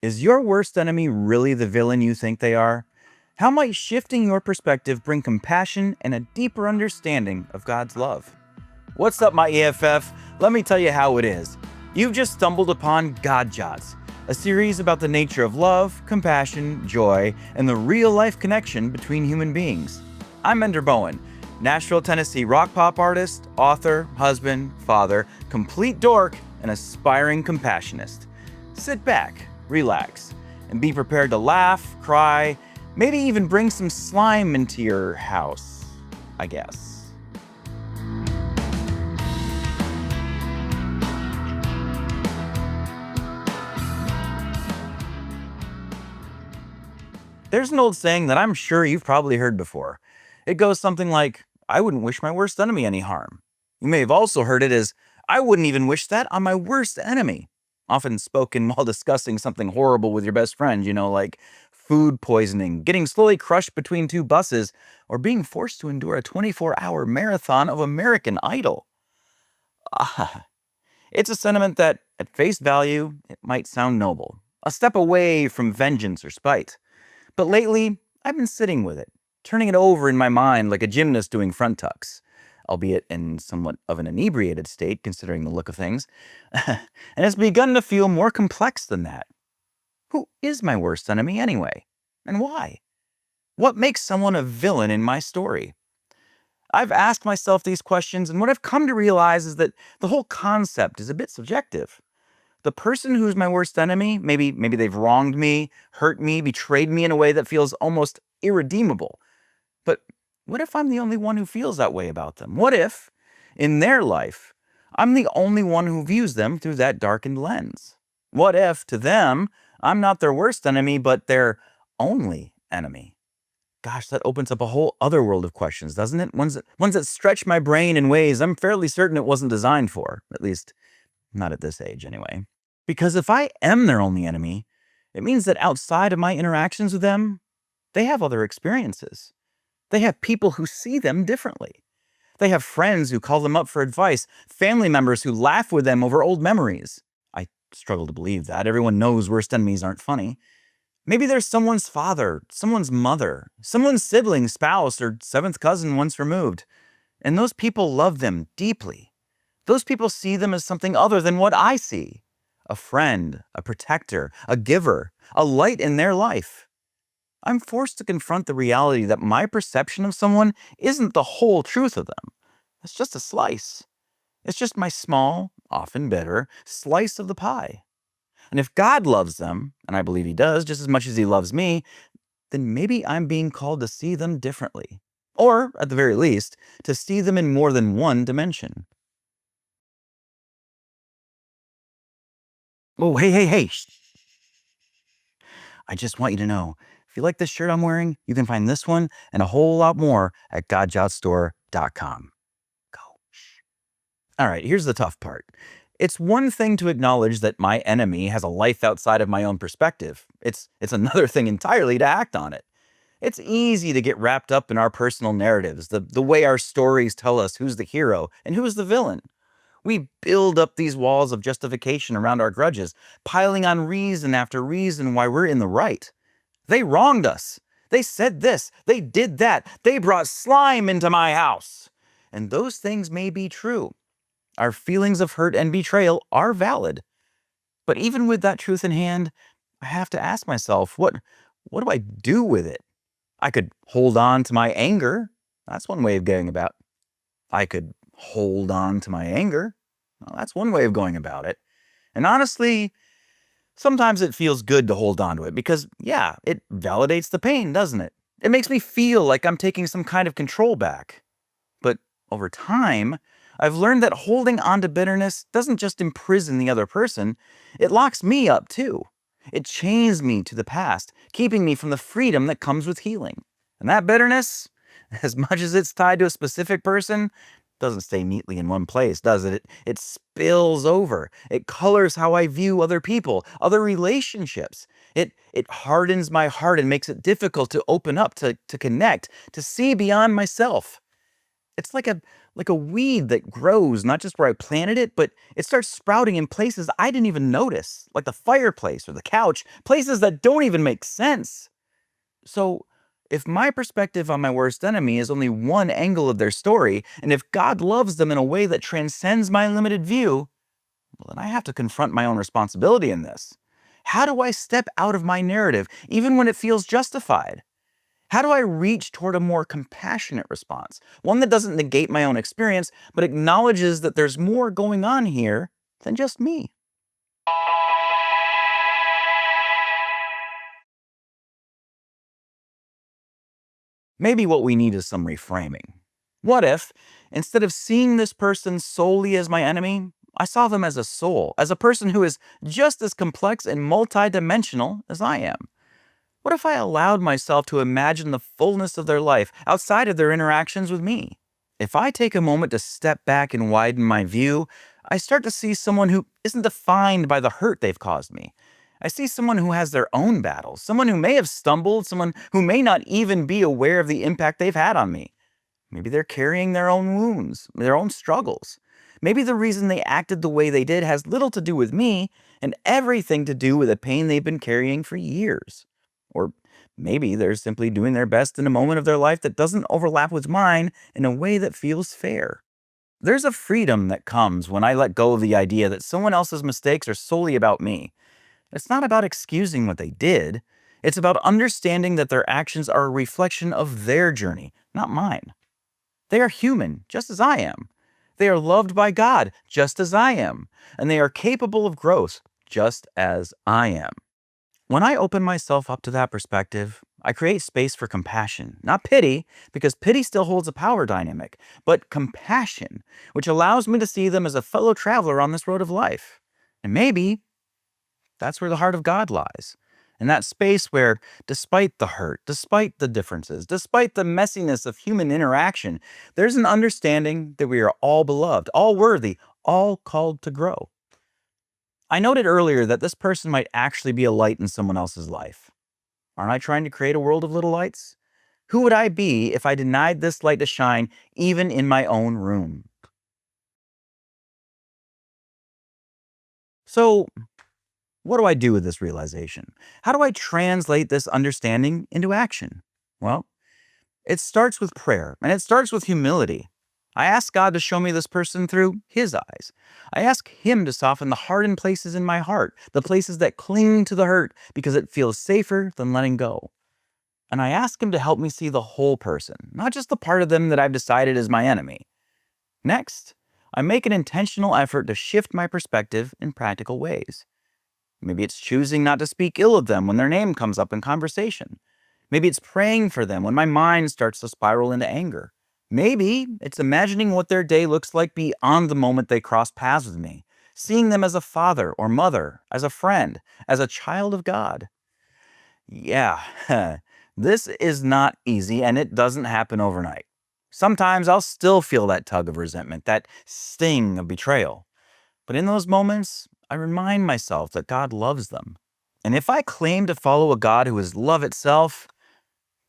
Is your worst enemy really the villain you think they are? How might shifting your perspective bring compassion and a deeper understanding of God's love? What's up, my EFF? Let me tell you how it is. You've just stumbled upon God Jots, a series about the nature of love, compassion, joy, and the real-life connection between human beings. I'm Bowen, Nashville, Tennessee rock pop artist, author, husband, father, complete dork, and aspiring compassionist. Sit back, relax, and be prepared to laugh, cry, maybe even bring some slime into your house, I guess. There's an old saying that I'm sure you've probably heard before. It goes something like, I wouldn't wish my worst enemy any harm. You may have also heard it as, I wouldn't even wish that on my worst enemy. Often spoken while discussing something horrible with your best friend, like food poisoning, getting slowly crushed between two buses, or being forced to endure a 24-hour marathon of American Idol. Ah, it's a sentiment that, at face value, it might sound noble, a step away from vengeance or spite. But lately, I've been sitting with it, turning it over in my mind like a gymnast doing front tucks, albeit in somewhat of an inebriated state considering the look of things. And it's begun to feel more complex than that. Who is my worst enemy anyway? And why? What makes someone a villain in my story? I've asked myself these questions, and what I've come to realize is that the whole concept is a bit subjective. The person who's my worst enemy, maybe they've wronged me, hurt me, betrayed me in a way that feels almost irredeemable. But what if I'm the only one who feels that way about them? What if, in their life, I'm the only one who views them through that darkened lens? What if, to them, I'm not their worst enemy, but their only enemy? Gosh, that opens up a whole other world of questions, doesn't it? Ones that stretch my brain in ways I'm fairly certain it wasn't designed for, at least not at this age anyway. Because if I am their only enemy, it means that outside of my interactions with them, they have other experiences. They have people who see them differently. They have friends who call them up for advice, family members who laugh with them over old memories. I struggle to believe that. Everyone knows worst enemies aren't funny. Maybe there's someone's father, someone's mother, someone's sibling, spouse, or seventh cousin once removed. And those people love them deeply. Those people see them as something other than what I see. A friend, a protector, a giver, a light in their life. I'm forced to confront the reality that my perception of someone isn't the whole truth of them. It's just a slice. It's just my small, often bitter, slice of the pie. And if God loves them, and I believe He does just as much as He loves me, then maybe I'm being called to see them differently. Or, at the very least, to see them in more than one dimension. Oh, hey. Shh. I just want you to know, if you like this shirt I'm wearing, you can find this one and a whole lot more at godjotsstore.com. Go. Shh. All right, here's the tough part. It's one thing to acknowledge that my enemy has a life outside of my own perspective. It's another thing entirely to act on it. It's easy to get wrapped up in our personal narratives, the way our stories tell us who's the hero and who's the villain. We build up these walls of justification around our grudges, piling on reason after reason why we're in the right. They wronged us. They said this. They did that. They brought slime into my house. And those things may be true. Our feelings of hurt and betrayal are valid. But even with that truth in hand, I have to ask myself, what do I do with it? I could hold on to my anger. That's one way of going about it. I could hold on to my anger. Well, that's one way of going about it. And honestly, sometimes it feels good to hold on to it because, yeah, it validates the pain, doesn't it? It makes me feel like I'm taking some kind of control back. But over time, I've learned that holding on to bitterness doesn't just imprison the other person, it locks me up too. It chains me to the past, keeping me from the freedom that comes with healing. And that bitterness, as much as it's tied to a specific person, doesn't stay neatly in one place, does it? It spills over. It colors how I view other people, other relationships. It hardens my heart and makes it difficult to open up, to connect, to see beyond myself. It's like a weed that grows not just where I planted it, but it starts sprouting in places I didn't even notice, like the fireplace or the couch, places that don't even make sense. So, if my perspective on my worst enemy is only one angle of their story, and if God loves them in a way that transcends my limited view, well, then I have to confront my own responsibility in this. How do I step out of my narrative, even when it feels justified? How do I reach toward a more compassionate response? One that doesn't negate my own experience, but acknowledges that there's more going on here than just me. Maybe what we need is some reframing. What if, instead of seeing this person solely as my enemy, I saw them as a soul, as a person who is just as complex and multidimensional as I am? What if I allowed myself to imagine the fullness of their life outside of their interactions with me? If I take a moment to step back and widen my view, I start to see someone who isn't defined by the hurt they've caused me. I see someone who has their own battles, someone who may have stumbled, someone who may not even be aware of the impact they've had on me. Maybe they're carrying their own wounds, their own struggles. Maybe the reason they acted the way they did has little to do with me and everything to do with the pain they've been carrying for years. Or maybe they're simply doing their best in a moment of their life that doesn't overlap with mine in a way that feels fair. There's a freedom that comes when I let go of the idea that someone else's mistakes are solely about me. It's not about excusing what they did. It's about understanding that their actions are a reflection of their journey, not mine. They are human, just as I am. They are loved by God, just as I am. And they are capable of growth, just as I am. When I open myself up to that perspective, I create space for compassion, not pity, because pity still holds a power dynamic, but compassion, which allows me to see them as a fellow traveler on this road of life. And maybe that's where the heart of God lies. In that space where, despite the hurt, despite the differences, despite the messiness of human interaction, there's an understanding that we are all beloved, all worthy, all called to grow. I noted earlier that this person might actually be a light in someone else's life. Aren't I trying to create a world of little lights? Who would I be if I denied this light to shine even in my own room? So, what do I do with this realization? How do I translate this understanding into action? Well, it starts with prayer, and it starts with humility. I ask God to show me this person through His eyes. I ask Him to soften the hardened places in my heart, the places that cling to the hurt because it feels safer than letting go. And I ask Him to help me see the whole person, not just the part of them that I've decided is my enemy. Next, I make an intentional effort to shift my perspective in practical ways. Maybe it's choosing not to speak ill of them when their name comes up in conversation. Maybe it's praying for them when my mind starts to spiral into anger. Maybe it's imagining what their day looks like beyond the moment they cross paths with me, seeing them as a father or mother, as a friend, as a child of God. Yeah, this is not easy and it doesn't happen overnight. Sometimes I'll still feel that tug of resentment, that sting of betrayal. But in those moments, I remind myself that God loves them. And if I claim to follow a God who is love itself,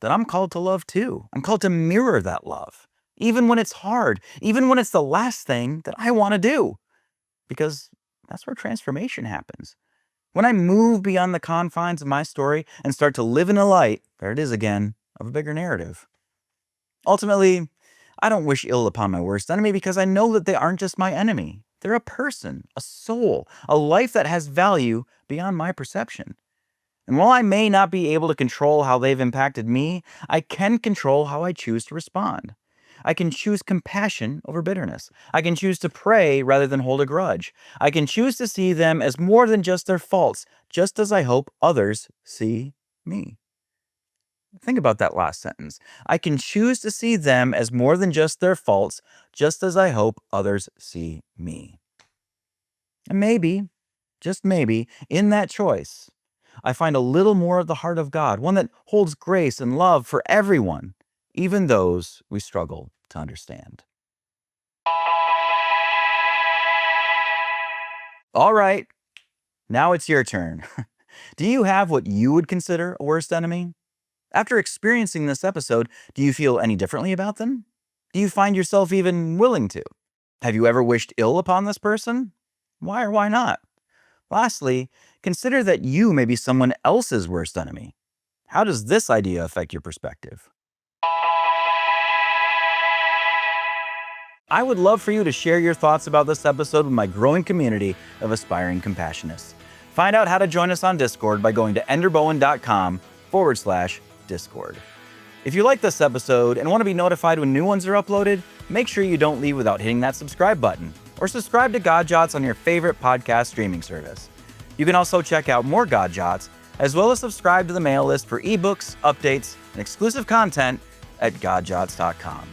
then I'm called to love too. I'm called to mirror that love, even when it's hard, even when it's the last thing that I want to do, because that's where transformation happens. When I move beyond the confines of my story and start to live in the light, there it is again, of a bigger narrative. Ultimately, I don't wish ill upon my worst enemy because I know that they aren't just my enemy. They're a person, a soul, a life that has value beyond my perception. And while I may not be able to control how they've impacted me, I can control how I choose to respond. I can choose compassion over bitterness. I can choose to pray rather than hold a grudge. I can choose to see them as more than just their faults, just as I hope others see me. Think about that last sentence. I can choose to see them as more than just their faults, just as I hope others see me. And maybe, just maybe, in that choice, I find a little more of the heart of God, one that holds grace and love for everyone, even those we struggle to understand. All right, now it's your turn. Do you have what you would consider a worst enemy? After experiencing this episode, do you feel any differently about them? Do you find yourself even willing to? Have you ever wished ill upon this person? Why or why not? Lastly, consider that you may be someone else's worst enemy. How does this idea affect your perspective? I would love for you to share your thoughts about this episode with my growing community of aspiring compationists. Find out how to join us on Discord by going to enderbowen.com/Discord. If you like this episode and want to be notified when new ones are uploaded, make sure you don't leave without hitting that subscribe button, or subscribe to God Jots on your favorite podcast streaming service. You can also check out more God Jots, as well as subscribe to the mail list for ebooks, updates, and exclusive content at godjots.com.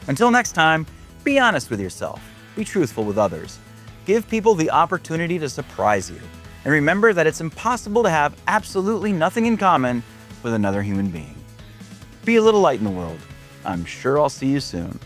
Until next time, be honest with yourself, be truthful with others, give people the opportunity to surprise you, and remember that it's impossible to have absolutely nothing in common with another human being. Be a little light in the world. I'm sure I'll see you soon.